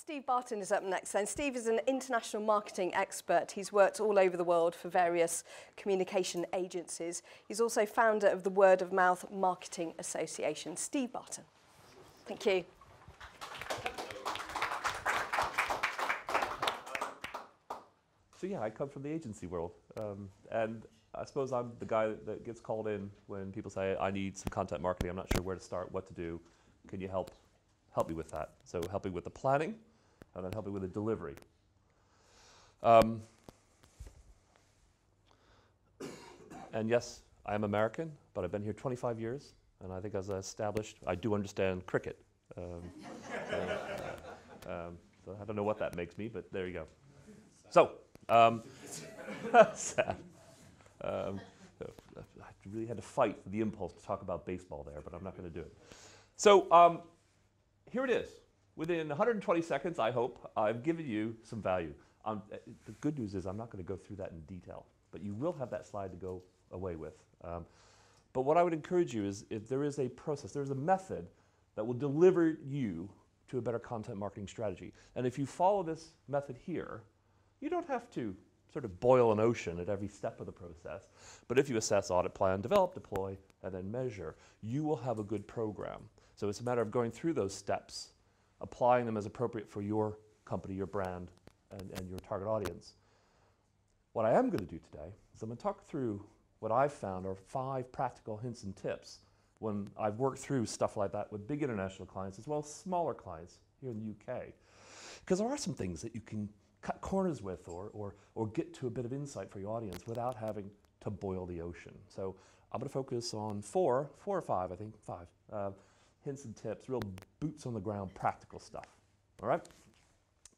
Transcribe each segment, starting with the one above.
Steve Barton is up next then. Steve is an international marketing expert. He's worked all over the world for various communication agencies. He's also founder of the Word of Mouth Marketing Association. Steve Barton. Thank you. So yeah, I come from the agency world, and I suppose I'm the guy that gets called in when people say, I need some content marketing, I'm not sure where to start, what to do. Can you help me with that? So helping with the planning, and then helping with the delivery. And yes, I am American, but I've been here 25 years, and I think as I established, I do understand cricket. So I don't know what that makes me, but there you go. So, sad. I really had to fight the impulse to talk about baseball there, but I'm not going to do it. So here it is. Within 120 seconds, I hope, I've given you some value. The good news is I'm not going to go through that in detail, but you will have that slide to go away with. But what I would encourage you is if there is a process, there's a method that will deliver you to a better content marketing strategy. And if you follow this method here, you don't have to sort of boil an ocean at every step of the process. But if you assess, audit, plan, develop, deploy, and then measure, you will have a good program. So it's a matter of going through those steps, applying them as appropriate for your company, your brand, and your target audience. What I am going to do today is I'm going to talk through what I've found are 5 practical hints and tips when I've worked through stuff like that with big international clients as well as smaller clients here in the UK. Because there are some things that you can cut corners with or get to a bit of insight for your audience without having to boil the ocean. So I'm going to focus on 4 or 5, I think, 5 hints and tips, real boots on the ground practical stuff. All right?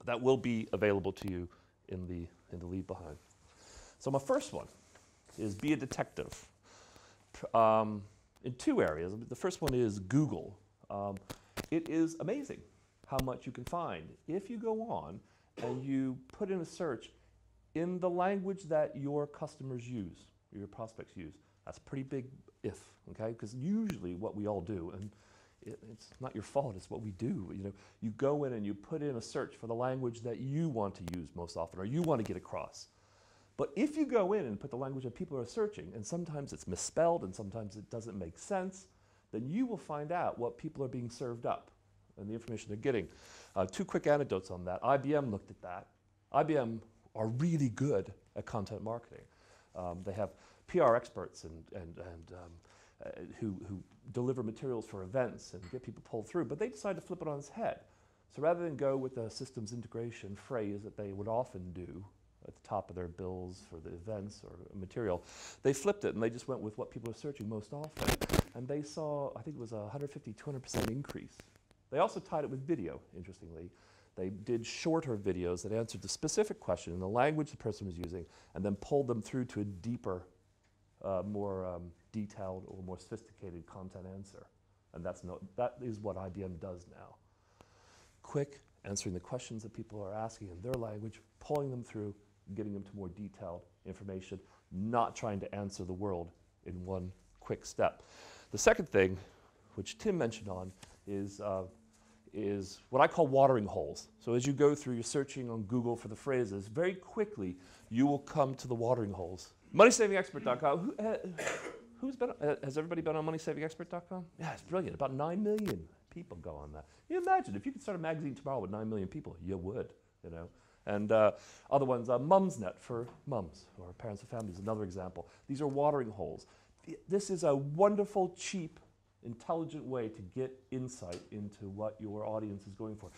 That will be available to you in the leave behind. So my first one is be a detective in 2 areas. The first one is Google. It is amazing how much you can find if you go on and you put in a search in the language that your customers use, or your prospects use. That's a pretty big if, okay? Because usually what we all do, and it's not your fault, it's what we do. You know, you go in and you put in a search for the language that you want to use most often, or you want to get across. But if you go in and put the language that people are searching, and sometimes it's misspelled and sometimes it doesn't make sense, then you will find out what people are being served up and the information they're getting. 2 quick anecdotes on that. IBM looked at that. IBM are really good at content marketing. They have PR experts who deliver materials for events and get people pulled through, but they decided to flip it on its head. So rather than go with the systems integration phrase that they would often do at the top of their bills for the events or material, they flipped it and they just went with what people are searching most often. And they saw, I think it was a 150–200% increase. They also tied it with video, interestingly. They did shorter videos that answered the specific question in the language the person was using and then pulled them through to a deeper, more detailed or more sophisticated content answer. And that is what IBM does now. Quick, answering the questions that people are asking in their language, pulling them through, getting them to more detailed information, not trying to answer the world in one quick step. The second thing, which Tim mentioned on, is what I call watering holes. So as you go through, you're searching on Google for the phrases, very quickly you will come to the watering holes. MoneySavingExpert.com. Has everybody been on MoneySavingExpert.com? Yeah, it's brilliant. About 9 million people go on that. You imagine if you could start a magazine tomorrow with 9 million people, you would, you know. And other ones, Mumsnet for mums or parents of families, another example. These are watering holes. This is a wonderful, cheap, intelligent way to get insight into what your audience is going for.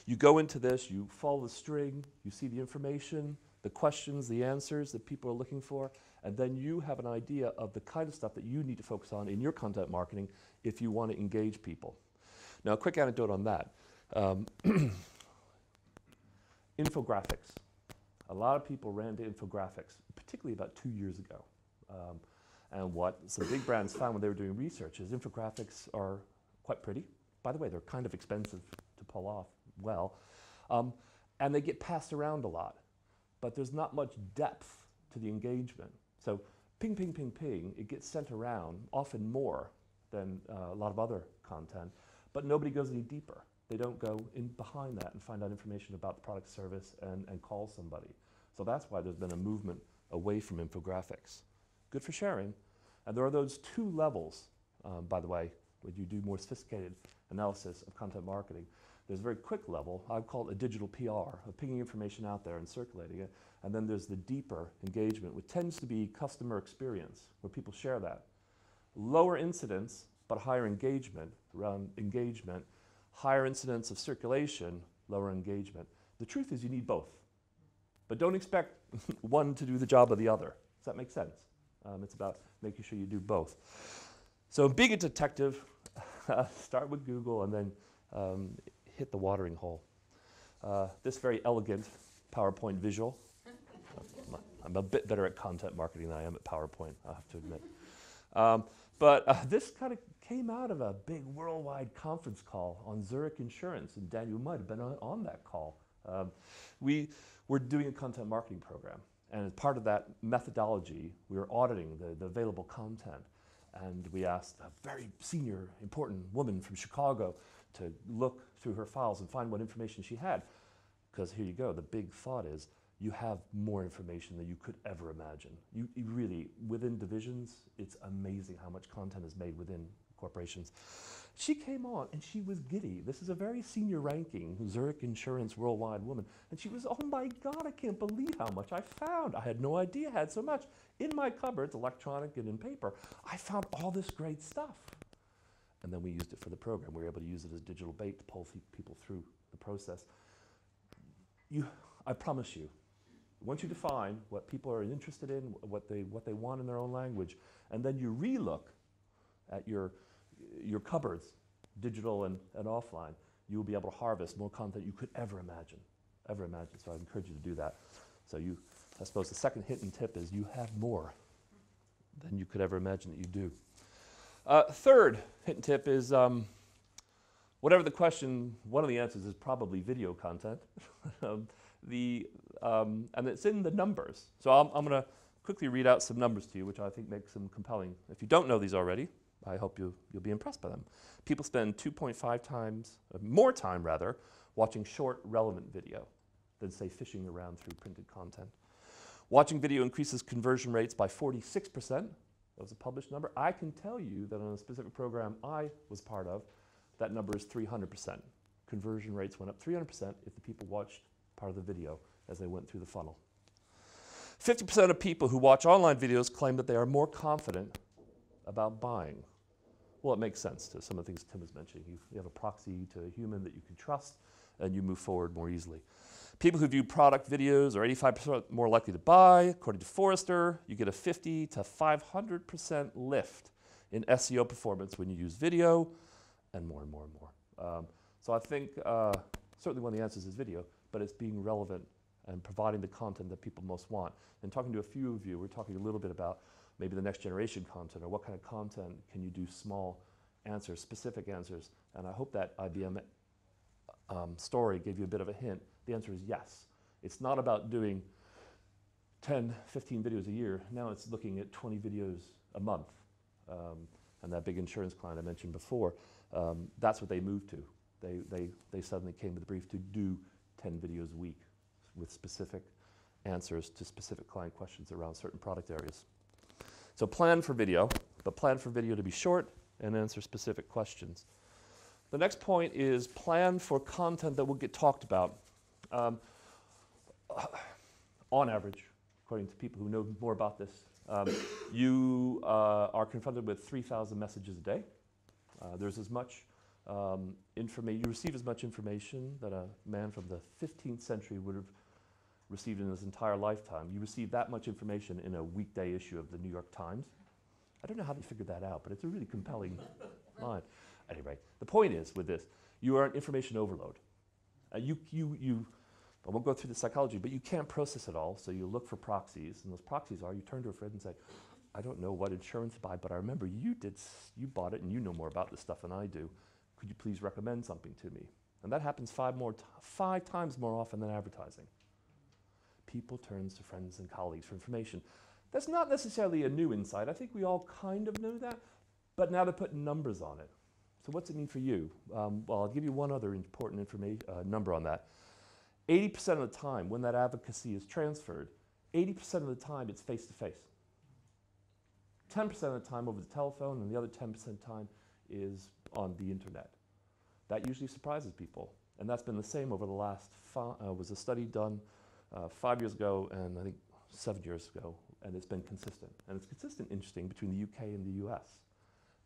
You go into this, you follow the string, you see the information, the questions, the answers that people are looking for, and then you have an idea of the kind of stuff that you need to focus on in your content marketing if you want to engage people. Now, a quick anecdote on that. Infographics. A lot of people ran to infographics, particularly about 2 years ago. And what some big brands found when they were doing research is infographics are quite pretty. By the way, they're kind of expensive to pull off well. And they get passed around a lot. But there's not much depth to the engagement. So ping, ping, ping, ping, it gets sent around, often more than a lot of other content. but nobody goes any deeper. They don't go in behind that and find out information about the product service and call somebody. So that's why there's been a movement away from infographics. Good for sharing. And there are those two levels, by the way, when you do more sophisticated analysis of content marketing. There's a very quick level, I call it a digital PR, of pinging information out there and circulating it. And then there's the deeper engagement, which tends to be customer experience, where people share that. Lower incidence, but higher engagement, around engagement, higher incidence of circulation, lower engagement. The truth is you need both. But don't expect one to do the job of the other. Does that make sense? It's about making sure you do both. So being a detective, start with Google and then hit the watering hole. This very elegant PowerPoint visual. I'm a bit better at content marketing than I am at PowerPoint, I have to admit. But this kind of came out of a big worldwide conference call on Zurich Insurance, and Daniel might have been on that call. We were doing a content marketing program, and as part of that methodology, we were auditing the available content, and we asked a very senior, important woman from Chicago to look through her files and find what information she had. Because here you go, the big thought is, you have more information than you could ever imagine. You really, within divisions, it's amazing how much content is made within corporations. She came on and she was giddy. This is a very senior ranking Zurich Insurance worldwide woman. And she was, oh my God, I can't believe how much I found. I had no idea I had so much. In my cupboards, electronic and in paper, I found all this great stuff. And then we used it for the program. We were able to use it as digital bait to pull people through the process. I promise you, once you define what people are interested in, what they want in their own language, and then you re-look at your cupboards, digital and offline, you will be able to harvest more content you could ever imagine. So I encourage you to do that. So I suppose the second hidden tip is you have more than you could ever imagine that you do. Third hidden tip is whatever the question, one of the answers is probably video content. And it's in the numbers. So I'm going to quickly read out some numbers to you, which I think makes them compelling. If you don't know these already, I hope you'll be impressed by them. People spend 2.5 times, more time rather, watching short, relevant video than, say, fishing around through printed content. Watching video increases conversion rates by 46%. That was a published number. I can tell you that on a specific program I was part of, that number is 300%. Conversion rates went up 300% if the people watched part of the video as they went through the funnel. 50% of people who watch online videos claim that they are more confident about buying. Well, it makes sense to some of the things Tim was mentioning. You have a proxy to a human that you can trust, and you move forward more easily. People who view product videos are 85% more likely to buy. According to Forrester, you get a 50 to 500% lift in SEO performance when you use video, and more and more and more. So I think certainly one of the answers is video, but it's being relevant and providing the content that people most want. And talking to a few of you, we're talking a little bit about maybe the next generation content, or what kind of content can you do small answers, specific answers. And I hope that IBM story gave you a bit of a hint. The answer is yes. It's not about doing 10, 15 videos a year. Now it's looking at 20 videos a month. And that big insurance client I mentioned before, that's what they moved to. They suddenly came with the brief to do 10 videos a week with specific answers to specific client questions around certain product areas. So plan for video, but plan for video to be short and answer specific questions. The next point is plan for content that will get talked about. On average, according to people who know more about this, you are confronted with 3,000 messages a day. There's as much information, you receive as much information that a man from the 15th century would have received in his entire lifetime. You receive that much information in a weekday issue of the New York Times. I don't know how they figured that out, but it's a really compelling line. Anyway, the point is with this, you are an information overload. I won't go through the psychology, but you can't process it all, so you look for proxies, and those proxies are, you turn to a friend and say, I don't know what insurance to buy, but I remember you bought it and you know more about this stuff than I do. Could you please recommend something to me? And that happens 5 times more often than advertising. People turn to friends and colleagues for information. That's not necessarily a new insight. I think we all kind of know that, but now they're putting numbers on it. So what's it mean for you? Well, I'll give you one other important number on that. 80% of the time when that advocacy is transferred, 80% of the time it's face-to-face. 10% of the time over the telephone, and the other 10% of the time is on the internet. That usually surprises people. And that's been the same over the last, was a study done 5 years ago and I think 7 years ago, and it's been consistent. And it's consistent, interesting, between the UK and the US.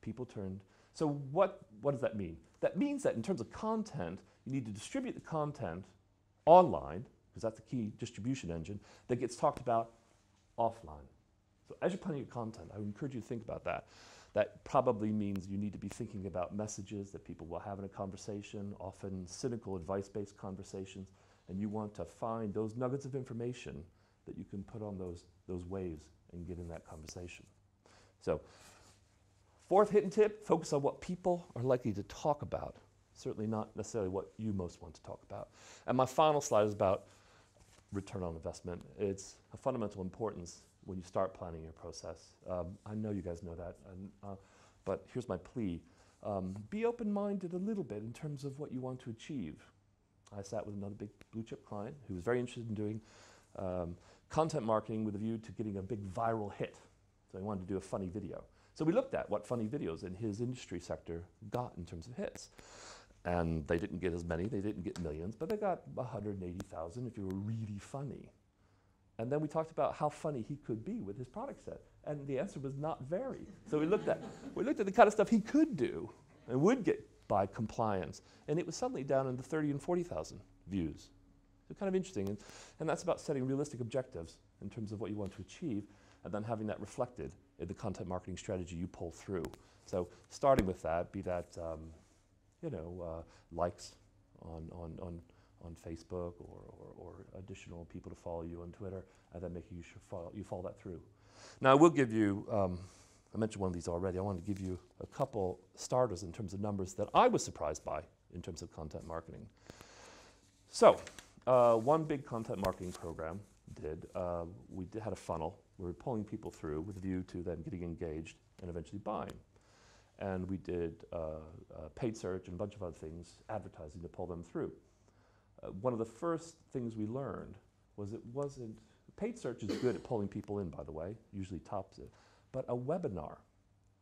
People turned, so what does that mean? That means that in terms of content, you need to distribute the content online, because that's the key distribution engine, that gets talked about offline. So as you're planning your content, I would encourage you to think about that. That probably means you need to be thinking about messages that people will have in a conversation, often cynical advice-based conversations, and you want to find those nuggets of information that you can put on those waves and get in that conversation. So, fourth hidden tip, focus on what people are likely to talk about. Certainly not necessarily what you most want to talk about. And my final slide is about return on investment. It's a fundamental importance when you start planning your process. I know you guys know that, but here's my plea. Be open-minded a little bit in terms of what you want to achieve. I sat with another big blue chip client who was very interested in doing content marketing with a view to getting a big viral hit. So he wanted to do a funny video. So we looked at what funny videos in his industry sector got in terms of hits. And they didn't get as many, they didn't get millions, but they got 180,000 if you were really funny. And then we talked about how funny he could be with his product set. And the answer was not very. So we looked at the kind of stuff he could do and would get by compliance. And it was suddenly down into 30 and 40,000 views. So kind of interesting. And that's about setting realistic objectives in terms of what you want to achieve and then having that reflected in the content marketing strategy you pull through. So starting with that, be that likes on Facebook or additional people to follow you on Twitter, and then making you follow that through. Now I will give you, I mentioned one of these already, I wanted to give you a couple starters in terms of numbers that I was surprised by in terms of content marketing. So, one big content marketing program we had a funnel where we were pulling people through with a view to them getting engaged and eventually buying. And we did paid search and a bunch of other things, advertising to pull them through. One of the first things we learned was paid search is good at pulling people in, by the way, usually tops it, but a webinar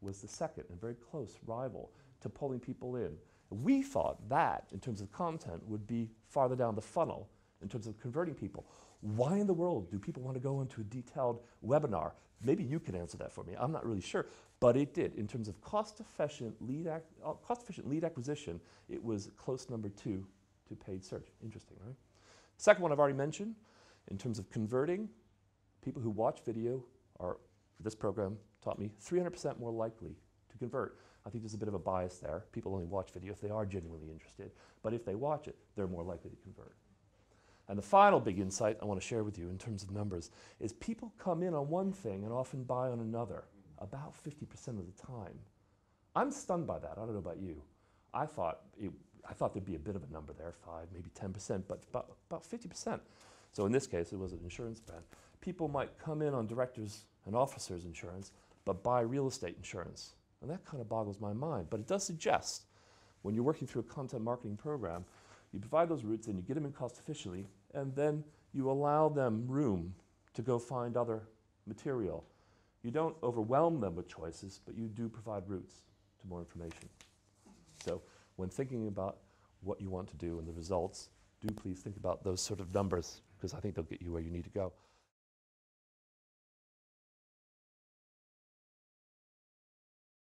was the second and very close rival to pulling people in. We thought that, in terms of content, would be farther down the funnel in terms of converting people. Why in the world do people want to go into a detailed webinar? Maybe you can answer that for me. I'm not really sure. But it did. In terms of cost-efficient lead acquisition, it was close number 2 to paid search. Interesting, right? Second one I've already mentioned, in terms of converting, people who watch video are, this program taught me, 300% more likely to convert. I think there's a bit of a bias there. People only watch video if they are genuinely interested. But if they watch it, they're more likely to convert. And the final big insight I want to share with you in terms of numbers is people come in on one thing and often buy on another, about 50% of the time. I'm stunned by that. I don't know about you. I thought there'd be a bit of a number there, 5, maybe 10%, but about 50%. So in this case, it was an insurance brand. People might come in on directors and officers insurance, but buy real estate insurance. And that kind of boggles my mind. But it does suggest, when you're working through a content marketing program, you provide those routes and you get them in cost efficiently, and then you allow them room to go find other material. You don't overwhelm them with choices, but you do provide routes to more information. So when thinking about what you want to do and the results, do please think about those sort of numbers, because I think they'll get you where you need to go.